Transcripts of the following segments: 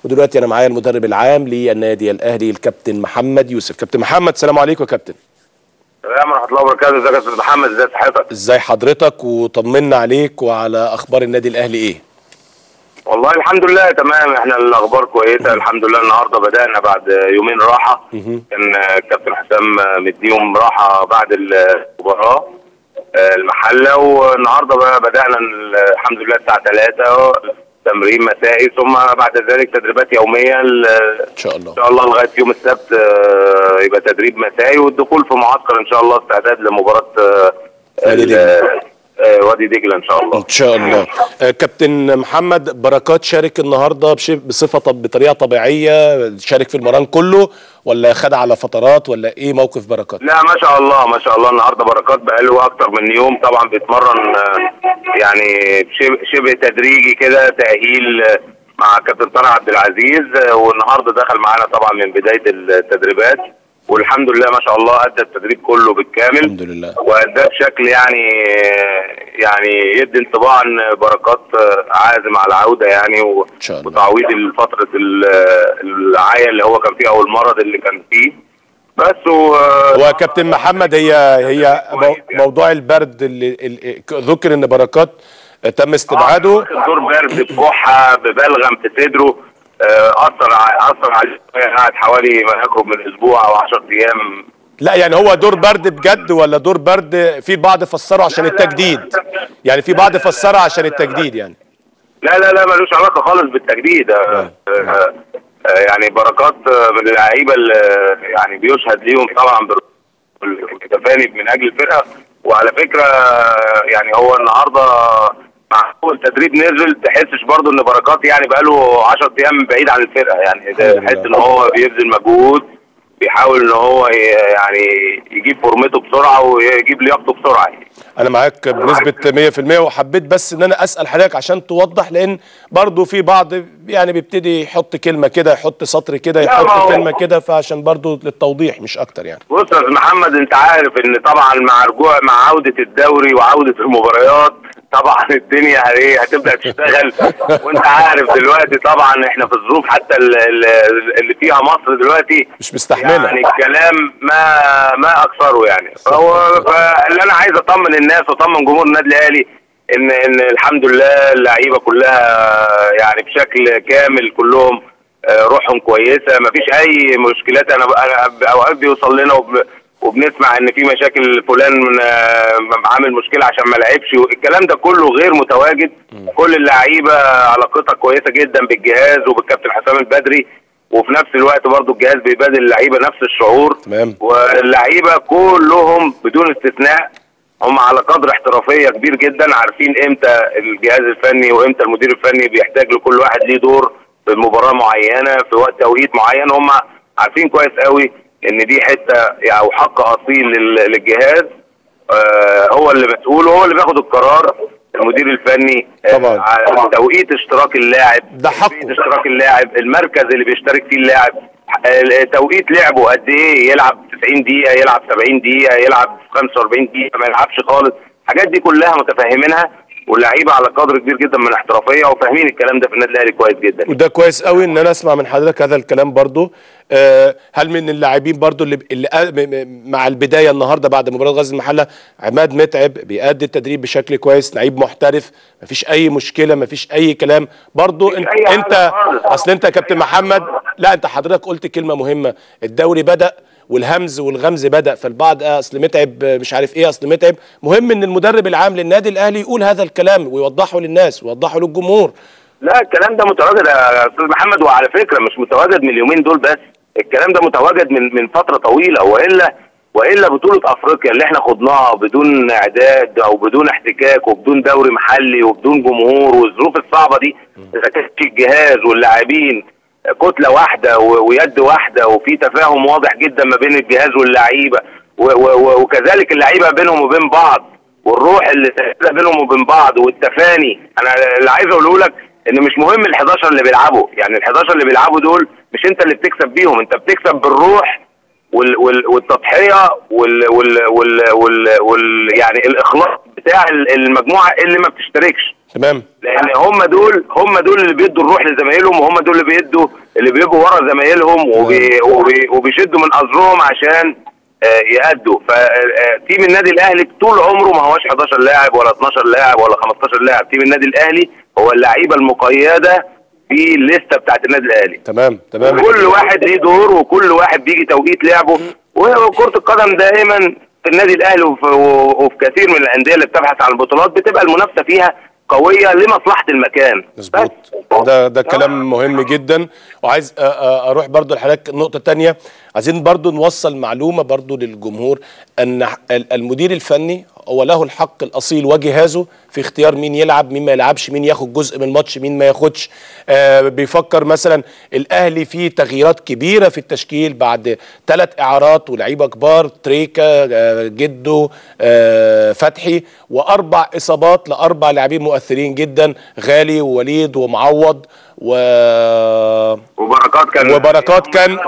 ودلوقتي انا معايا المدرب العام للنادي الاهلي الكابتن محمد يوسف. كابتن محمد السلام عليكم يا كابتن. السلام ورحمه الله وبركاته. ازيك يا استاذ محمد؟ ازي صحتك؟ ازاي حضرتك وطمنا عليك وعلى اخبار النادي الاهلي ايه؟ والله الحمد لله تمام، احنا الاخبار كويسه الحمد لله. النهارده بدانا بعد يومين راحه، كان الكابتن حسام مديهم راحه بعد المباراه المحله، والنهارده بقى بدانا الحمد لله الساعه 3 تمرين مسائي، ثم بعد ذلك تدريبات يوميه ان شاء الله لغايه يوم السبت يبقى تدريب مسائي، والدخول في معسكر ان شاء الله استعداد لمباراه وادي دجله ان شاء الله. ان شاء الله. كابتن محمد، بركات شارك النهارده بطريقه طبيعيه، شارك في المران كله ولا خد على فترات ولا ايه موقف بركات؟ لا ما شاء الله ما شاء الله، النهارده بركات بقاله اكتر من يوم طبعا بيتمرن يعني شبه تدريجي كده تاهيل مع كابتن طارق عبد العزيز، والنهارده دخل معانا طبعا من بدايه التدريبات، والحمد لله ما شاء الله ادى التدريب كله بالكامل الحمد لله، واداه بشكل يعني يدي انطباع ان بركات عازم على العوده يعني، وتعويض فتره العيا اللي هو كان فيه او المرض اللي كان فيه بس. هو كابتن محمد هي موضوع البرد اللي ذكر ان بركات تم استبعاده، دور برد بكحه ببلغم في صدره، اثر عليه، قعد حوالي ما يقرب من اسبوع او 10 ايام. لا يعني هو دور برد بجد ولا دور برد في بعض فسره عشان التجديد؟ يعني في بعض فسره عشان التجديد يعني؟ لا ملوش علاقه خالص بالتجديد. يعني بركات من اللعيبه اللي يعني بيشهد ليهم طبعا بالتفاني من اجل الفرقه، وعلى فكره يعني هو النهارده مع اول تدريب نزل تحسش برضه ان بركات يعني بقاله 10 ايام بعيد عن الفرقه، يعني تحس ان هو بيبذل مجهود، بيحاول ان هو يعني يجيب فورمته بسرعه ويجيب لياقته بسرعه. انا معاك بنسبه 100%، وحبيت بس ان انا اسال حضرتك عشان توضح، لان برضو في بعض يعني بيبتدي يحط كلمه كده، يحط سطر كده، يحط كلمه كده، فعشان برضو للتوضيح مش اكتر يعني. بص يا استاذ محمد، انت عارف ان طبعا مع عوده الدوري وعوده المباريات طبعا الدنيا هتبدا تشتغل وانت عارف دلوقتي طبعا احنا في الظروف حتى اللي فيها مصر دلوقتي مش مستحمله، يعني الكلام ما اكثره يعني. فاللي انا عايز اطمن الناس واطمن جمهور النادي الاهلي ان الحمد لله اللعيبه كلها يعني بشكل كامل كلهم روحهم كويسه، مفيش اي مشكلات. انا اوقات بيوصل لنا وبنسمع ان في مشاكل، فلان عامل مشكله عشان ما لعبش، الكلام ده كله غير متواجد. كل اللعيبه علاقتها كويسه جدا بالجهاز وبالكابتن حسام البدري، وفي نفس الوقت برضو الجهاز بيبادل اللعيبه نفس الشعور. تمام. واللعيبه كلهم بدون استثناء هم على قدر احترافيه كبير جدا، عارفين امتى الجهاز الفني وامتى المدير الفني بيحتاج لكل واحد ليه دور في مباراه معينه في وقت توقيت معين. هم عارفين كويس قوي ان دي حته او حق اصيل للجهاز، هو اللي مسؤول وهو اللي بياخد القرار، المدير الفني طبعا على توقيت اشتراك اللاعب، ده حقه، اشتراك اللاعب، المركز اللي بيشترك فيه اللاعب، توقيت لعبه قد ايه، يلعب 90 دقيقه، يلعب 70 دقيقه، يلعب 45 دقيقه، ما يلعبش خالص. الحاجات دي كلها متفهمينها، واللعيبه على قدر كبير جدا من الاحترافيه وفاهمين الكلام ده في النادي الاهلي كويس جدا. وده كويس قوي ان انا اسمع من حضرتك هذا الكلام برضو. هل من اللاعبين برضو اللي مع البدايه النهارده بعد مباراه غزل المحله، عماد متعب بيأدي التدريب بشكل كويس، لعيب محترف، مفيش اي مشكله، مفيش اي كلام برضو. انت اصل انت يا كابتن محمد، لا انت حضرتك قلت كلمه مهمه، الدوري بدأ والهمز والغمز بدأ، فالبعض اصل متعب مش عارف ايه، اصل متعب. مهم ان المدرب العام للنادي الاهلي يقول هذا الكلام ويوضحه للناس ويوضحه للجمهور. لا الكلام ده متواجد يا استاذ محمد، وعلى فكره مش متواجد من اليومين دول بس، الكلام ده متواجد من فتره طويله، والا بطوله افريقيا اللي احنا خضناها بدون اعداد او بدون احتكاك وبدون دوري محلي وبدون جمهور والظروف الصعبه دي، اذا كان الجهاز واللاعبين كتله واحده ويد واحده وفي تفاهم واضح جدا ما بين الجهاز واللعيبه، وكذلك اللعيبه بينهم وبين بعض، والروح اللي بينهم وبين بعض والتفاني. انا اللي عايز اقوله لك ان مش مهم ال11 اللي بيلعبوا، يعني ال11 اللي بيلعبوا دول مش انت اللي بتكسب بيهم، انت بتكسب بالروح والتضحيه يعني الاخلاص بتاع المجموعه اللي ما بتشتركش. تمام. لان هم دول اللي بيدوا الروح لزمايلهم، وهم دول اللي بيبقوا ورا زمايلهم وبيشدوا من ازرهم عشان يأدوا. فتيم النادي الاهلي طول عمره ما هوش 11 لاعب ولا 12 لاعب ولا 15 لاعب. تيم النادي الاهلي هو اللعيبه المقيده في الليسته بتاعت النادي الاهلي. تمام. كل واحد ليه دور، وكل واحد بيجي توقيت لعبه. وكرة القدم دائما في النادي الاهلي وفي كثير من الانديه اللي بتبحث عن البطولات بتبقى المنافسه فيها قويه لمصلحه المكان. مظبوط. ده كلام مهم جدا. وعايز اروح برضو لحضرتك نقطه تانية. عايزين برضو نوصل معلومه برضو للجمهور ان المدير الفني هو له الحق الاصيل وجهازه في اختيار مين يلعب مين ما يلعبش، مين ياخد جزء من الماتش مين ما ياخدش. بيفكر مثلا الاهلي فيه تغييرات كبيره في التشكيل بعد 3 اعارات ولاعيبه كبار، تريكا، جدو، فتحي، و4 اصابات ل4 لاعبين مؤثرين جدا، غالي ووليد ومعوض وبركات كان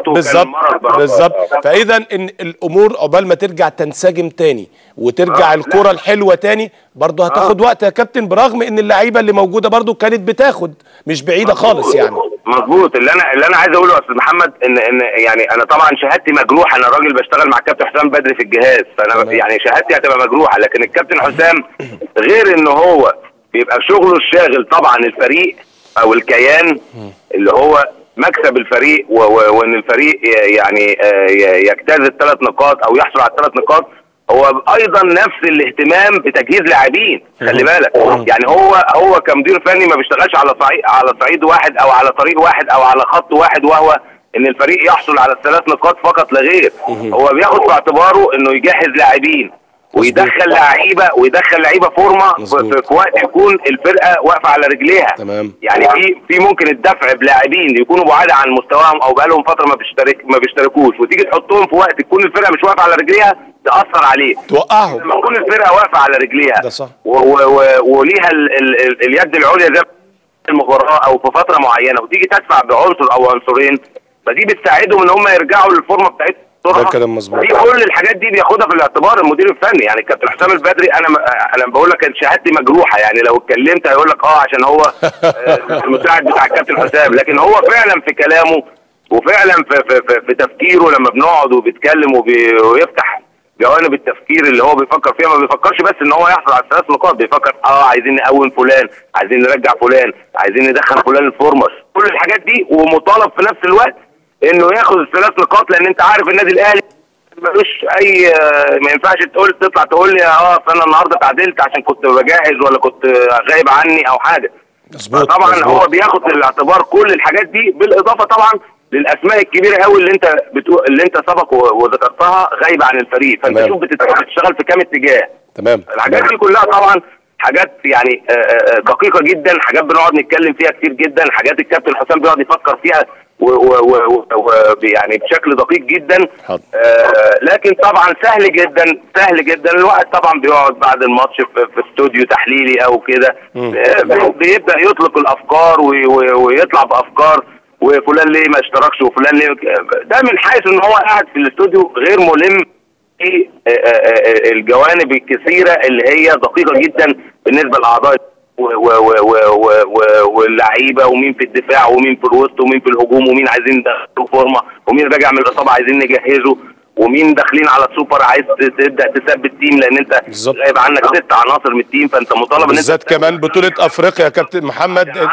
بالظبط. فاذا ان الامور عقبال ما ترجع تنسجم تاني وترجع الكره الحلوه تاني برضه هتاخد وقت يا كابتن، برغم ان اللعيبه اللي موجوده برضه كانت بتاخد مش بعيده خالص يعني. مظبوط. اللي انا عايز اقوله يا استاذ محمد ان يعني انا طبعا شهادتي مجروحه. انا راجل بشتغل مع الكابتن حسام بدري في الجهاز، فانا يعني شهادتي هتبقى مجروحه. لكن الكابتن حسام غير ان هو بيبقى شغله الشاغل طبعا الفريق او الكيان اللي هو مكسب الفريق وان الفريق يعني يجتاز ال3 نقاط او يحصل على ال3 نقاط، هو ايضا نفس الاهتمام بتجهيز لاعبين. خلي بالك يعني هو كمدير فني ما بيشتغلش على صعيد واحد او على طريق واحد او على خط واحد، وهو ان الفريق يحصل على ال3 نقاط فقط لا غير. هو بياخد في اعتباره انه يجهز لاعبين ويدخل لعيبه فورمه في وقت يكون الفرقه واقفه على رجليها. تمام. يعني في ممكن الدفع بلاعبين يكونوا بعاد عن مستواهم او بقالهم فتره ما بيشتركوش، وتيجي تحطهم في وقت تكون الفرقه مش واقفه على رجليها تاثر عليه، توقعهم. لما تكون الفرقه واقفه على رجليها ده صح. وليها اليد العليا زي المباراه او في فتره معينه، وتيجي تدفع بعنصر او عنصرين، فدي بتساعدهم ان هم يرجعوا للفورمه بتاعتهم. ده كلام مظبوط. كل الحاجات دي بياخدها في الاعتبار المدير الفني. يعني الكابتن حسام البدري انا بقول لك كانت شهادتي مجروحه، يعني لو اتكلمت هيقول لك عشان هو المساعد بتاع الكابتن حسام، لكن هو فعلا في كلامه وفعلا في تفكيره لما بنقعد وبيتكلم ويفتح جوانب التفكير اللي هو بيفكر فيها. ما بيفكرش بس ان هو يحصل على ال3 نقاط، بيفكر عايزين نقوم فلان، عايزين نرجع فلان، عايزين ندخل فلان الفورمه، كل الحاجات دي. ومطالب في نفس الوقت انه ياخد ال3 نقاط، لان انت عارف النادي الاهلي ملوش اي ما ينفعش تطلع تقول لي انا النهارده اتعادلت عشان كنت بجهز ولا كنت غايب عني او حاجه. طبعا هو بياخد في الاعتبار كل الحاجات دي، بالاضافه طبعا للاسماء الكبيره قوي اللي انت سبق وذكرتها غايبه عن الفريق. فانت شوف بتشتغل في كام اتجاه. تمام. الحاجات دي كلها طبعا حاجات يعني دقيقه جدا، حاجات بنقعد نتكلم فيها كتير جدا، حاجات الكابتن حسام بيقعد يفكر فيها يعني بشكل دقيق جدا. لكن طبعا سهل جدا الواحد طبعا بيقعد بعد الماتش في استوديو تحليلي او كده، بيبدا يطلق الافكار ويطلع بافكار، وفلان ليه ما اشتركش وفلان ليه. ده من حيث ان هو قاعد في الاستوديو غير ملم في الجوانب الكثيره اللي هي دقيقه جدا بالنسبه لاعضاء واللعيبه، ومين في الدفاع ومين في الوسط ومين في الهجوم، ومين عايزين ندخله فورمه، ومين راجع من الاصابه عايزين نجهزه، ومين داخلين على السوبر عايز تبدا تثبت تيم، لان انت هيبقى عندك 6 عناصر من التيم، فانت مطالب ان انت بالذات كمان بطوله افريقيا يا كابتن محمد.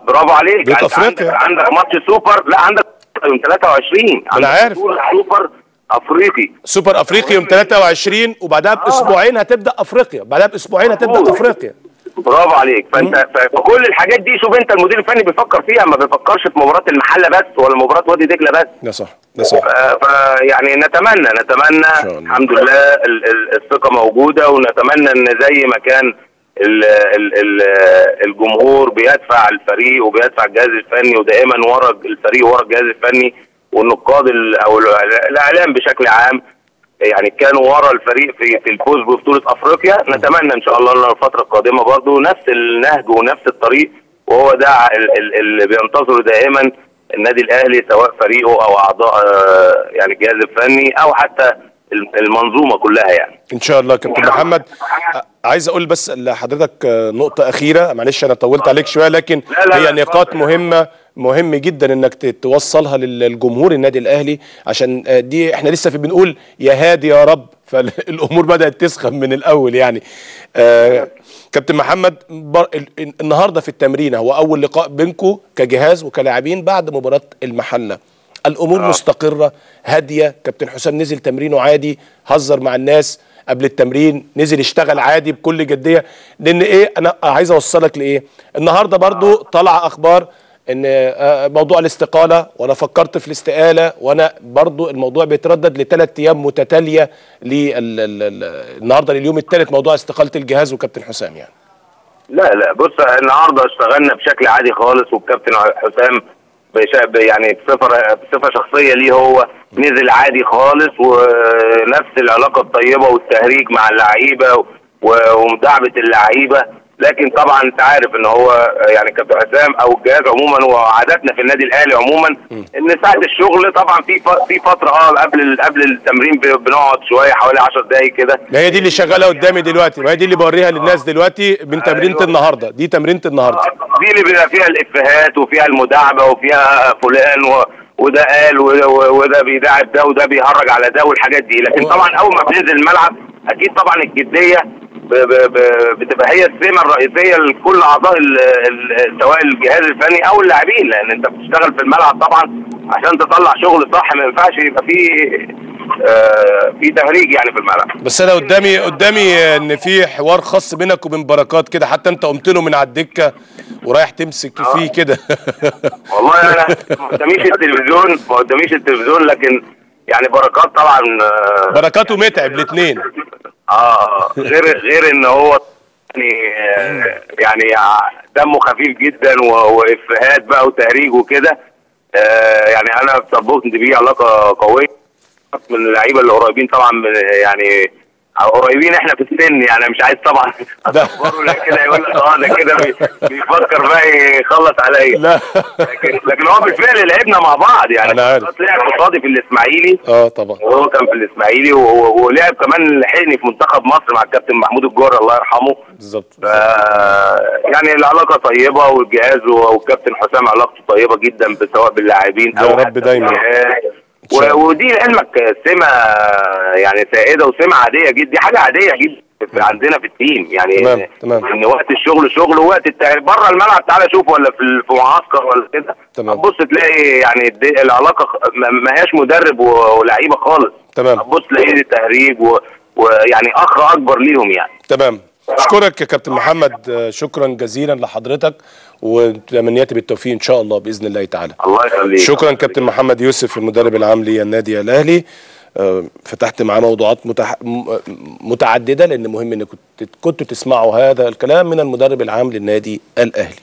برافو عليك. بطوله افريقيا عندك ماتش سوبر، لا عندك يوم 23 انا عارف سوبر افريقي، سوبر افريقي يوم 23 وبعدها باسبوعين هتبدا افريقيا، بعدها باسبوعين هتبدا افريقيا. برافو عليك. فانت فكل الحاجات دي شوف انت المدير الفني بيفكر فيها، ما بيفكرش في مباراه المحله بس ولا مباراه وادي دجله بس. ده صح. فيعني نتمنى الحمد لله الثقه موجوده، ونتمنى ان زي ما كان الجمهور بيدفع الفريق وبيدفع الجهاز الفني ودائما ورا الفريق ورا الجهاز الفني، والنقاد او الاعلام بشكل عام يعني كانوا ورا الفريق في الفوز ببطوله افريقيا. نتمنى ان شاء الله ان الفتره القادمه برضو نفس النهج ونفس الطريق، وهو ده اللي بينتظره دائما النادي الاهلي، سواء فريقه او اعضاء يعني الجهاز الفني او حتى المنظومه كلها يعني. ان شاء الله. كابتن محمد، عايز اقول بس لحضرتك نقطه اخيره، معلش انا طولت عليك شويه، لكن هي نقاط مهم جدا انك توصلها للجمهور النادي الاهلي، عشان دي احنا لسه بنقول يا هادي يا رب، فالامور بدات تسخن من الاول يعني. كابتن محمد، النهارده في التمرين هو اول لقاء بينكم كجهاز وكلاعبين بعد مباراه المحله، الامور مستقره هاديه؟ كابتن حسام نزل تمرينه عادي، هزر مع الناس قبل التمرين، نزل يشتغل عادي بكل جديه؟ لان ايه، انا عايز اوصلك لايه، النهارده برضو طلع اخبار ان موضوع الاستقاله، وانا فكرت في الاستقاله، وانا برضو الموضوع بيتردد ل3 ايام متتاليه النهارده لليوم الثالث، موضوع استقاله الجهاز وكابتن حسام يعني. لا بص، النهارده اشتغلنا بشكل عادي خالص، والكابتن حسام يعني بصفه شخصيه ليه، هو نزل عادي خالص، ونفس العلاقه الطيبه والتهريج مع اللعيبه ومداعبه اللعيبه. لكن طبعا انت عارف ان هو يعني كابتن حسام او الجهاز عموما، وعاداتنا في النادي الاهلي عموما ان ساعه الشغل طبعا في فتره قبل التمرين بنقعد شويه حوالي 10 دقائق كده. هي دي اللي شغاله قدامي دلوقتي، وهي دي اللي بوريها للناس دلوقتي من تمرينه النهارده، دي تمرينه النهارده. دي اللي بيبقى فيها الافيهات وفيها المداعبه وفيها فلان وده قال وده بيداعب ده وده بيهرج على ده والحاجات دي. لكن طبعا اول ما بننزل الملعب اكيد طبعا الجديه بتبقى هي السمه الرئيسيه لكل اعضاء سواء الجهاز الفني او اللاعبين، لان انت بتشتغل في الملعب طبعا عشان تطلع شغل صح، ما ينفعش يبقى في تهريج يعني في الملعب. بس انا قدامي ان في حوار خاص بينك وبين بركات كده، حتى انت قمت له من على الدكه ورايح تمسك فيه كده. والله انا ما قداميش التلفزيون، لكن يعني بركات طبعا، بركات ومتعب الاثنين. غير ان هو يعني دمه خفيف جدا وافيهات بقى وتهريج وكده. يعني انا بصبغت بيه علاقه قويه من اللعيبه اللي قريبين طبعا، يعني قريبين احنا في السن، يعني مش عايز طبعا اصبره لا كده يقول لك ده كده بيفكر بقى يخلص عليا. لا لكن هو بالفعل لعبنا مع بعض يعني. انا عارف لعب قصادي في الاسماعيلي، طبعا، وهو كان في الاسماعيلي، ولعب كمان لحقني في منتخب مصر مع الكابتن محمود الجار الله يرحمه. بالظبط. يعني العلاقه طيبه، والجهاز والكابتن حسام علاقته طيبه جدا سواء باللاعبين او يا رب دايما. ودي لعلمك سمه يعني سائده وسمه عاديه جدا، دي حاجه عاديه جدا عندنا في التيم يعني. تمام. ان وقت الشغل شغل، ووقت بره الملعب تعالى شوف، ولا في معسكر ولا كده، تبص تلاقي يعني العلاقه ما هياش مدرب ولعيبه خالص. تبص تلاقي تهريج ويعني اخ اكبر ليهم يعني. تمام. اشكرك يا كابتن محمد، شكرا جزيلا لحضرتك، وتمنياتي بالتوفيق ان شاء الله باذن الله تعالى. الله يخليك. شكرا كابتن محمد يوسف، المدرب العام للنادي الاهلي. فتحت معاه موضوعات متعدده، لان مهم ان كنتوا تسمعوا هذا الكلام من المدرب العام للنادي الاهلي.